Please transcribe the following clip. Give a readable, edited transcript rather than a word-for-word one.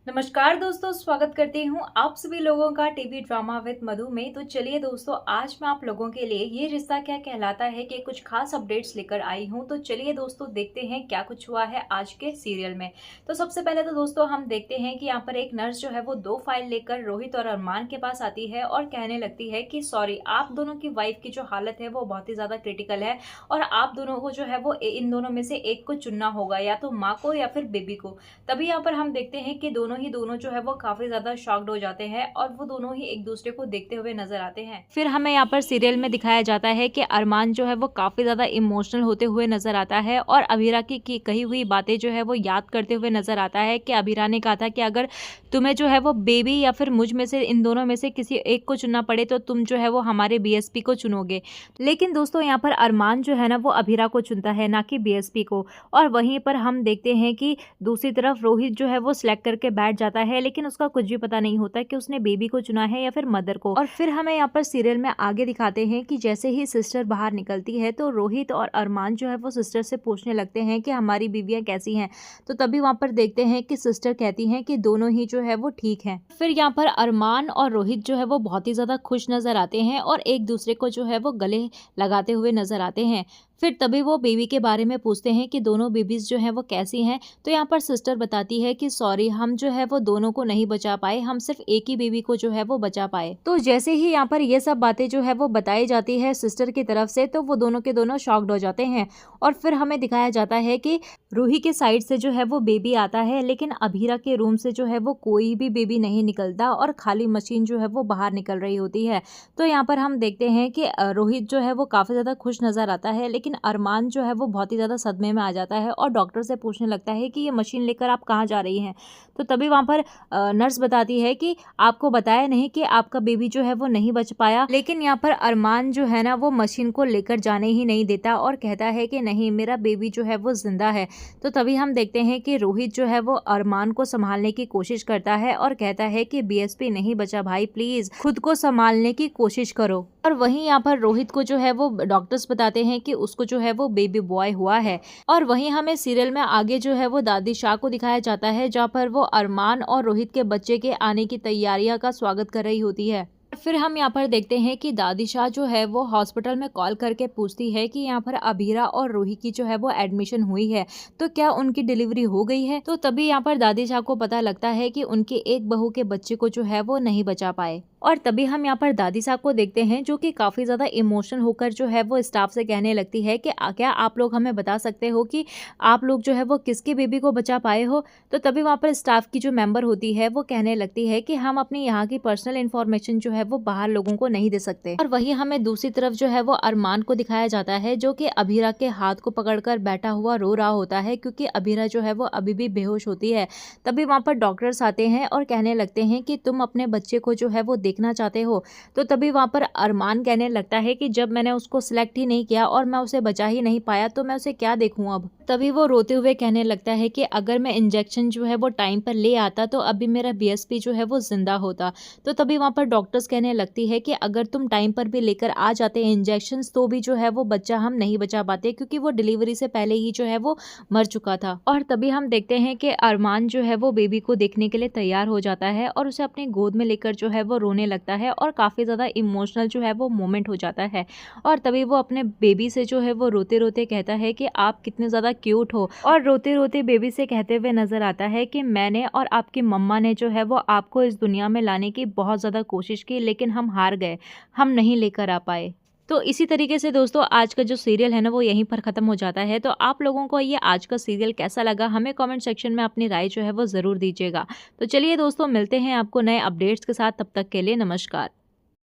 नमस्कार दोस्तों, स्वागत करती हूँ आप सभी लोगों का टीवी ड्रामा विद मधु में। तो चलिए दोस्तों, आज मैं आप लोगों के लिए ये रिश्ता क्या कहलाता है कि कुछ खास अपडेट्स लेकर आई हूँ। तो चलिए दोस्तों, देखते हैं क्या कुछ हुआ है आज के सीरियल में। तो सबसे पहले तो दोस्तों हम देखते हैं कि यहाँ पर एक नर्स जो है वो 2 फाइल लेकर रोहित और अरमान के पास आती है और कहने लगती है कि सॉरी, आप दोनों की वाइफ की जो हालत है वो बहुत ही ज्यादा क्रिटिकल है और आप दोनों को जो है वो इन दोनों में से एक को चुनना होगा, या तो माँ को या फिर बेबी को। तभी यहाँ पर हम देखते हैं कि दोनों जो है वो काफी ज्यादा शॉक्ड हो जाते हैं और वो दोनों ही एक दूसरे को देखते हुए नजर आते हैं। फिर हमें यहाँ पर सीरियल में दिखाया जाता है कि अरमान जो है वो काफी ज्यादा इमोशनल होते हुए नजर आता है और अभीरा की कही हुई बातें जो है वो याद करते हुए नजर आता है कि अभीरा ने कहा था कि अगर तुम्हें जो है वो बेबी या फिर मुझ में से, इन दोनों में से किसी एक को चुनना पड़े तो तुम जो है वो हमारे बीएसपी को चुनोगे। लेकिन दोस्तों यहाँ पर अरमान जो है ना वो अभीरा को चुनता है, ना कि बीएसपी को। और वहीं पर हम देखते हैं कि दूसरी तरफ रोहित जो है वो सिलेक्ट करके बैठ जाता है, लेकिन उसका कुछ भी पता नहीं होता कि उसने बेबी को चुना है या फिर मदर को। और फिर हमें यहाँ पर सीरियल में आगे दिखाते हैं कि जैसे ही सिस्टर बाहर निकलती है तो रोहित और अरमान जो है वो सिस्टर से पूछने लगते हैं कि हमारी बीवियां कैसी हैं। तो तभी वहां पर देखते हैं कि सिस्टर कहती हैं कि दोनों ही जो है वो ठीक हैं। फिर यहाँ पर अरमान और रोहित जो है वो बहुत ही ज्यादा खुश नजर आते हैं और एक दूसरे को जो है वो गले लगाते हुए नजर आते हैं। फिर तभी वो बेबी के बारे में पूछते हैं कि दोनों बेबीज जो हैं वो कैसी हैं। तो यहाँ पर सिस्टर बताती है कि सॉरी, हम जो है वो दोनों को नहीं बचा पाए, हम सिर्फ एक ही बेबी को जो है वो बचा पाए। तो जैसे ही यहाँ पर ये सब बातें जो है वो बताई जाती है सिस्टर की तरफ से, तो वो दोनों के दोनों शॉक्ड हो जाते हैं। और फिर हमें दिखाया जाता है कि रूही के साइड से जो है वो बेबी आता है, लेकिन अभीरा के रूम से जो है वो कोई भी बेबी नहीं निकलता और खाली मशीन जो है वो बाहर निकल रही होती है। तो यहाँ पर हम देखते हैं कि रोहित जो है वो काफी ज्यादा खुश नजर आता है, लेकिन अरमान जो है वो बहुत ही ज्यादा सदमे में आ जाता है और डॉक्टर से पूछने लगता है कि ये मशीन लेकर आप कहाँ जा रही हैं। तो तभी वहां पर नर्स बताती है कि आपको बताया नहीं कि आपका बेबी जो है वो नहीं बच पाया। लेकिन यहाँ पर अरमान जो है ना वो मशीन को लेकर जाने ही नहीं देता और कहता है कि नहीं, मेरा बेबी जो है वो जिंदा है। तो तभी हम देखते हैं कि रोहित जो है वो अरमान को संभालने की कोशिश करता है और कहता है कि बीएसपी नहीं बचा भाई, प्लीज खुद को संभालने की कोशिश करो। और वहीं यहाँ पर रोहित को जो है वो डॉक्टर्स बताते हैं कि उसको जो है वो बेबी बॉय हुआ है। और वहीं हमें सीरियल में आगे जो है वो दादी शाह को दिखाया जाता है, जहाँ पर वो अरमान और रोहित के बच्चे के आने की तैयारियां का स्वागत कर रही होती है। फिर हम यहाँ पर देखते हैं कि दादी शाह जो है वो हॉस्पिटल में कॉल करके पूछती है कि यहाँ पर अभीरा और रूही की जो है वो एडमिशन हुई है, तो क्या उनकी डिलीवरी हो गई है। तो तभी यहाँ पर दादी शाह को पता लगता है कि उनके एक बहू के बच्चे को जो है वो नहीं बचा पाए। और तभी हम यहाँ पर दादी साहब को देखते हैं जो कि काफी ज्यादा इमोशनल होकर जो है वो स्टाफ से कहने लगती है कि क्या आप लोग हमें बता सकते हो कि आप लोग जो है वो किसके बेबी को बचा पाए हो। तो तभी वहाँ पर स्टाफ की जो मेंबर होती है वो कहने लगती है कि हम अपनी यहाँ की पर्सनल इन्फॉर्मेशन जो है वो बाहर लोगों को नहीं दे सकते। और वही हमें दूसरी तरफ जो है वो अरमान को दिखाया जाता है, जो कि अभीरा के हाथ को पकड़कर बैठा हुआ रो रहा होता है, क्योंकि अभीरा जो है वो अभी भी बेहोश होती है। तभी वहाँ पर डॉक्टर्स आते हैं और कहने लगते हैं कि तुम अपने बच्चे को जो है वो देखना चाहते हो। तो तभी वहां पर अरमान कहने लगता है कि जब मैंने उसको सिलेक्ट ही नहीं किया और मैं उसे बचा ही नहीं पाया तो मैं उसे क्या देखूं अब। तभी वो रोते हुए कहने लगता है कि अगर मैं इंजेक्शन जो है वो टाइम पर ले आता तो अभी मेरा बीएसपी जो है वो जिंदा होता। तो तभी वहां पर डॉक्टर्स कहने लगती है कि अगर तुम टाइम पर भी लेकर आ जाते इंजेक्शन तो भी जो है वो बच्चा हम नहीं बचा पाते, क्योंकि वो डिलीवरी से पहले ही जो है वो मर चुका था। और तभी हम देखते हैं कि अरमान जो है वो बेबी को देखने के लिए तैयार हो जाता है और उसे अपनी गोद में लेकर जो है वो रोने लगता है और काफी ज्यादा इमोशनल जो है वो मोमेंट हो जाता है। और तभी वो अपने बेबी से जो है वो रोते रोते कहता है कि आप कितने ज्यादा क्यूट हो, और रोते रोते बेबी से कहते हुए नजर आता है कि मैंने और आपकी मम्मा ने जो है वो आपको इस दुनिया में लाने की बहुत ज्यादा कोशिश की, लेकिन हम हार गए, हम नहीं लेकर आ पाए। तो इसी तरीके से दोस्तों आज का जो सीरियल है ना वो यहीं पर खत्म हो जाता है। तो आप लोगों को ये आज का सीरियल कैसा लगा हमें कमेंट सेक्शन में अपनी राय जो है वो जरूर दीजिएगा। तो चलिए दोस्तों, मिलते हैं आपको नए अपडेट्स के साथ, तब तक के लिए नमस्कार।